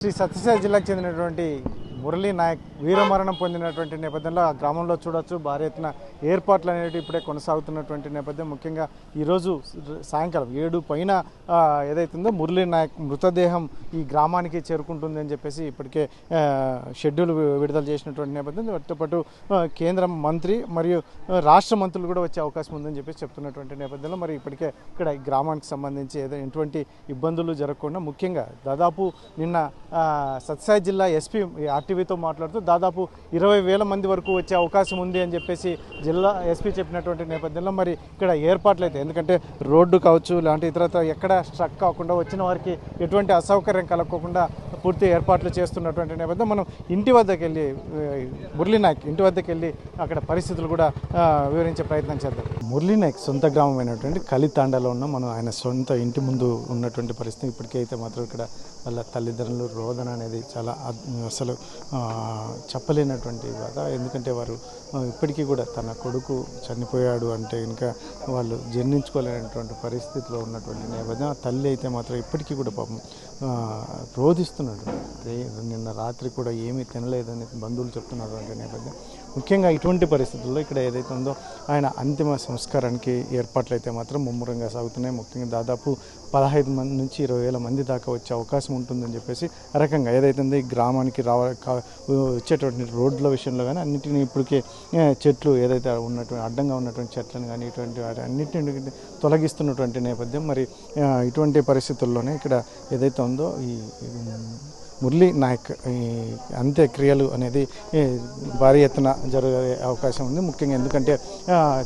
శ్రీ సత్యసాయి జిల్లాకు చెందినటువంటి మురళీ నాయక్ వీరమరణం పొందినటువంటి నేపథ్యంలో ఆ గ్రామంలో చూడొచ్చు భారీ ఎత్తున ఏర్పాట్లు అనేవి ఇప్పుడే కొనసాగుతున్నటువంటి నేపథ్యం. ముఖ్యంగా ఈరోజు సాయంకాలం 7 పైన ఏదైతుందో మురళీ నాయక్ మృతదేహం ఈ గ్రామానికి చేరుకుంటుంది అని చెప్పేసి ఇప్పటికే షెడ్యూల్ విడుదల చేసినటువంటి నేపథ్యం. వాటితో పాటు కేంద్ర మంత్రి మరియు రాష్ట్ర మంత్రులు కూడా వచ్చే అవకాశం ఉందని చెప్పేసి చెప్తున్నటువంటి నేపథ్యంలో మరి ఇప్పటికే ఇక్కడ ఈ గ్రామానికి సంబంధించి ఎటువంటి ఇబ్బందులు జరగకుండా ముఖ్యంగా దాదాపు నిన్న సత్యసాయి జిల్లా ఎస్పీ ఆర్టీవీతో మాట్లాడుతూ దాదాపు 20,000 మంది వరకు వచ్చే అవకాశం ఉంది అని చెప్పేసి జిల్లా ఎస్పీ చెప్పినటువంటి నేపథ్యంలో మరి ఇక్కడ ఏర్పాట్లు అయితే ఎందుకంటే రోడ్డు కావచ్చు లాంటి ఇతరత్ర ఎక్కడ స్ట్రక్ కాకుండా వచ్చిన వారికి ఎటువంటి అసౌకర్యం కలగకుండా పూర్తి ఏర్పాట్లు చేస్తున్నటువంటి నేపథ్యం. మనం ఇంటి వద్దకు వెళ్ళి మురళీ నాయక్ ఇంటి వద్దకు వెళ్ళి అక్కడ పరిస్థితులు కూడా వివరించే ప్రయత్నం చేద్దాం. మురళీ నాయక్ సొంత గ్రామమైనటువంటి కలితాండలో ఉన్న మనం ఆయన సొంత ఇంటి ముందు ఉన్నటువంటి పరిస్థితి ఇప్పటికైతే మాత్రం ఇక్కడ వాళ్ళ తల్లిదండ్రులు రోదన అనేది చాలా అసలు చెప్పలేనటువంటి బాధ. ఎందుకంటే వారు ఇప్పటికీ కూడా తన కొడుకు చనిపోయాడు అంటే ఇంకా వాళ్ళు జీర్ణించుకోలేనటువంటి పరిస్థితిలో ఉన్నటువంటి నేపథ్యం. ఆ తల్లి అయితే మాత్రం ఇప్పటికీ కూడా పాపం రోధిస్తున్నాడు. నిన్న రాత్రి కూడా ఏమీ తినలేదని బంధువులు చెప్తున్నటువంటి నేపథ్యం. ముఖ్యంగా ఇటువంటి పరిస్థితుల్లో ఇక్కడ ఏదైతే ఉందో ఆయన అంతిమ సంస్కారానికి ఏర్పాట్లు అయితే మాత్రం ముమ్మరంగా సాగుతున్నాయి. ముఖ్యంగా దాదాపు 15 మంది నుంచి 20,000 మంది దాకా వచ్చే అవకాశం ఉంటుందని చెప్పేసి ఆ రకంగా ఏదైతే ఉందో ఈ గ్రామానికి వచ్చేటువంటి రోడ్ల విషయంలో కానీ అన్నింటినీ ఇప్పటికే చెట్లు ఏదైతే ఉన్నటువంటి అడ్డంగా ఉన్నటువంటి చెట్లను కానీ ఇటువంటి వాటి అన్నింటినీ తొలగిస్తున్నటువంటి నేపథ్యం. మరి ఇటువంటి పరిస్థితుల్లోనే ఇక్కడ ఏదైతే ఉందో ఈ మురళీ నాయక్ అంత్యక్రియలు అనేది భారీ ఎత్తున జరిగే అవకాశం ఉంది. ముఖ్యంగా ఎందుకంటే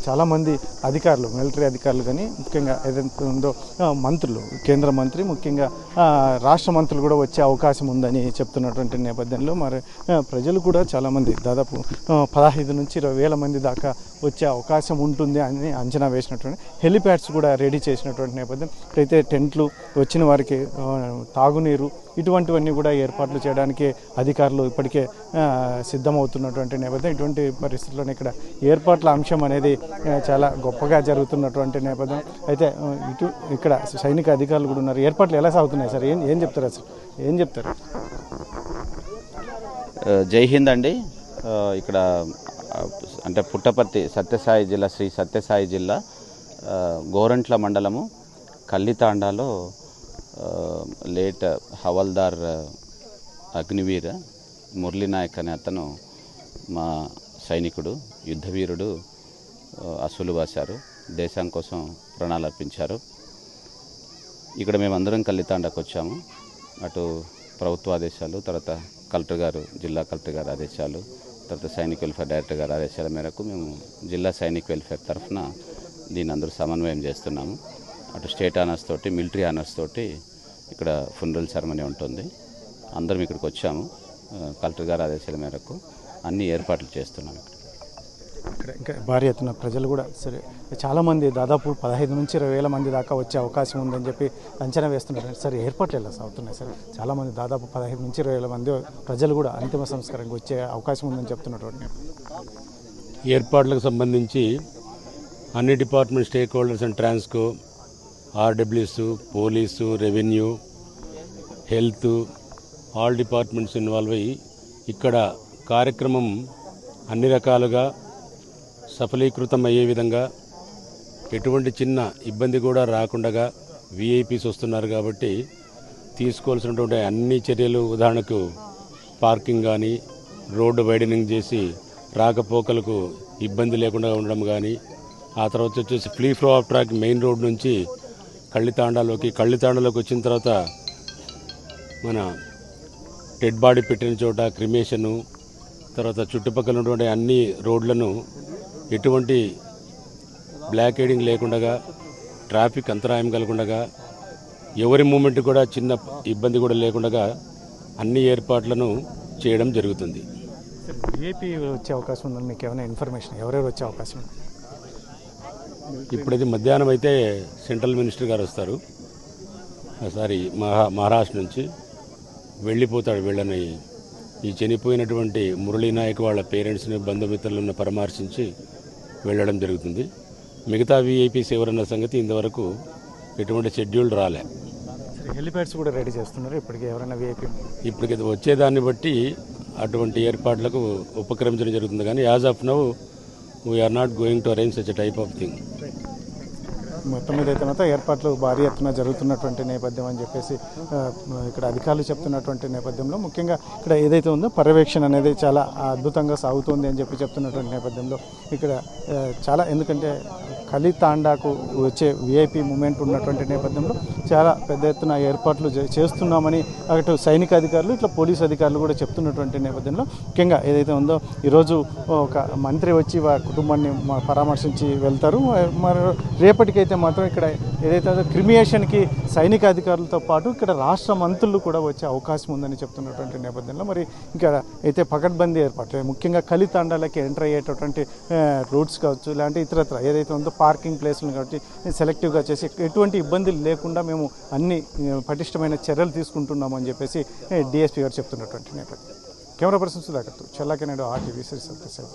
చాలామంది అధికారులు మిలిటరీ అధికారులు కానీ ముఖ్యంగా ఏదైతే ఉందో మంత్రులు కేంద్ర మంత్రి ముఖ్యంగా రాష్ట్ర మంత్రులు కూడా వచ్చే అవకాశం ఉందని చెప్తున్నటువంటి నేపథ్యంలో మరి ప్రజలు కూడా చాలామంది దాదాపు 15 నుంచి 20,000 మంది దాకా వచ్చే అవకాశం ఉంటుంది అని అంచనా వేసినటువంటి హెలిప్యాడ్స్ కూడా రెడీ చేసినటువంటి నేపథ్యం. అయితే టెంట్లు వచ్చిన వారికి తాగునీరు ఇటువంటివన్నీ కూడా ఏర్పాట్లు చేయడానికి అధికారులు ఇప్పటికే సిద్ధమవుతున్నటువంటి నేపథ్యం. ఇటువంటి పరిస్థితుల్లోనే ఇక్కడ ఏర్పాట్ల అంశం అనేది చాలా గొప్పగా జరుగుతున్నటువంటి నేపథ్యం. అయితే ఇక్కడ సైనిక అధికారులు కూడా ఉన్నారు. ఏర్పాట్లు ఎలా సాగుతున్నాయి సార్? ఏం చెప్తారు అసలు? ఏం చెప్తారు? జై హింద్ అండి. ఇక్కడ అంటే పుట్టపర్తి సత్యసాయి జిల్లా శ్రీ సత్యసాయి జిల్లా గోరంట్ల మండలము కల్లితాండాలో లేట్ హవల్దార్ అగ్నివీర మురళీ నాయక్ అనే అతను మా సైనికుడు యుద్ధవీరుడు అసూలు బాశారు. దేశం కోసం ప్రాణాలు అర్పించారు. ఇక్కడ మేమందరం కల్లితాండాకు వచ్చాము. అటు ప్రభుత్వ ఆదేశాలు, తర్వాత కలెక్టర్ గారు జిల్లా కలెక్టర్ గారు ఆదేశాలు, తర్వాత సైనిక్ వెల్ఫేర్ డైరెక్టర్ గారు ఆదేశాల మేరకు మేము జిల్లా సైనిక్ వెల్ఫేర్ తరఫున దీన్ని అందరూ సమన్వయం చేస్తున్నాము. అటు స్టేట్ ఆనర్స్ తోటి మిలిటరీ ఆనర్స్ తోటి ఇక్కడ ఫునరల్ సెరమనీ ఉంటుంది. అందరం ఇక్కడికి వచ్చాము. కలెక్టర్ గారు ఆదేశాల మేరకు అన్ని ఏర్పాట్లు చేస్తున్నాము. ఇక్కడ ఇంకా భారీ ఎత్తున ప్రజలు కూడా సరే చాలామంది దాదాపు 15 నుంచి 20,000 మంది దాకా వచ్చే అవకాశం ఉందని చెప్పి అంచనా వేస్తున్నారు. సరే ఏర్పాట్లు ఎలా సాగుతున్నాయి సార్? చాలామంది దాదాపు 15 నుంచి 20,000 మంది ప్రజలు కూడా అంతిమ సంస్కారానికి వచ్చే అవకాశం ఉందని చెప్తున్నటువంటి ఏర్పాట్లకు సంబంధించి అన్ని department stake holders and Transco, RWS, police, revenue, health all departments involve అయ్యి ఇక్కడ కార్యక్రమం అన్ని రకాలుగా సఫలీకృతం అయ్యే విధంగా ఎటువంటి చిన్న ఇబ్బంది కూడా రాకుండా విఐపీస్ వస్తున్నారు కాబట్టి తీసుకోవాల్సినటువంటి అన్ని చర్యలు, ఉదాహరణకు పార్కింగ్ కానీ రోడ్డు వైడనింగ్ చేసి రాకపోకలకు ఇబ్బంది లేకుండా ఉండడం కానీ, ఆ తర్వాత వచ్చేసి free flow of track main road నుంచి కళ్ళితాండాలోకి వచ్చిన తర్వాత మన డెడ్ బాడీ పెట్టిన చోట క్రిమేషను, తర్వాత చుట్టుపక్కల ఉన్నటువంటి అన్ని రోడ్లను ఎటువంటి బ్లాకేడింగ్ లేకుండా, ట్రాఫిక్ అంతరాయం కలగకుండా, ఎవరి మూమెంట్ కూడా చిన్న ఇబ్బంది కూడా లేకుండా అన్ని ఏర్పాట్లను చేయడం జరుగుతుంది. విఐపీ వచ్చే అవకాశం ఉందని మీకు ఏమైనా ఇన్ఫర్మేషన్? ఎవరెవరు వచ్చే అవకాశం ఉంది? ఇప్పుడైతే మధ్యాహ్నం అయితే సెంట్రల్ మినిస్టర్ గారు వస్తారు. సారీ మహారాష్ట్ర నుంచి వెళ్ళిపోతాడు. వీళ్ళని ఈ చనిపోయినటువంటి మురళీ నాయక్ వాళ్ళ పేరెంట్స్ని బంధుమిత్రులను పరామర్శించి వెళ్ళడం జరుగుతుంది. మిగతా విఐపీస్ ఎవరన్న సంగతి ఇంతవరకు ఎటువంటి షెడ్యూల్ రాలే. హెలిప్యాడ్స్ కూడా రెడీ చేస్తున్నారు ఇప్పటికి ఎవరైనా విఐపీ ఇప్పటికి వచ్చేదాన్ని బట్టి అటువంటి ఏర్పాట్లకు ఉపక్రమించడం జరుగుతుంది. కానీ as of now we are not going to arrange such type of thing. మొత్తం మీద అయితే మాత్రం ఏర్పాట్లు భారీ ఎత్తున జరుగుతున్నటువంటి నేపథ్యం అని చెప్పేసి ఇక్కడ అధికారులు చెప్తున్నటువంటి నేపథ్యంలో ముఖ్యంగా ఇక్కడ ఏదైతే ఉందో పర్యవేక్షణ అనేది చాలా అద్భుతంగా సాగుతుంది అని చెప్పి చెప్తున్నటువంటి నేపథ్యంలో ఇక్కడ చాలా ఎందుకంటే కలితాండాకు వచ్చే విఐపి మూమెంట్ ఉన్నటువంటి నేపథ్యంలో చాలా పెద్ద ఎత్తున ఏర్పాట్లు చేస్తున్నామని అటు సైనిక అధికారులు ఇట్లా పోలీసు అధికారులు కూడా చెప్తున్నటువంటి నేపథ్యంలో ముఖ్యంగా ఏదైతే ఉందో ఈరోజు ఒక మంత్రి వచ్చి వారి కుటుంబాన్ని పరామర్శించి వెళ్తారు. మరి రేపటికైతే మాత్రం ఇక్కడ ఏదైతే క్రిమియేషన్కి సైనిక అధికారులతో పాటు ఇక్కడ రాష్ట్ర మంత్రులు కూడా వచ్చే అవకాశం ఉందని చెప్తున్నటువంటి నేపథ్యంలో మరి ఇక్కడ అయితే పకడ్బందీ ఏర్పాట్లు ముఖ్యంగా కలితాండాలకి ఎంటర్ అయ్యేటటువంటి రూట్స్ కావచ్చు ఇలాంటి ఇతరత్ర ఏదైతే ఉందో పార్కింగ్ ప్లేస్లను కాబట్టి సెలెక్టివ్గా చేసి ఎటువంటి ఇబ్బందులు లేకుండా మేము అన్ని పటిష్టమైన చర్యలు తీసుకుంటున్నామని చెప్పేసి డిఎస్పీ గారు చెప్తున్నటువంటి నేపథ్యం. కెమెరా పర్సన్ సుధాకర్తో చల్లాకెనాడు RTV శ్రీ సత్యసాయి.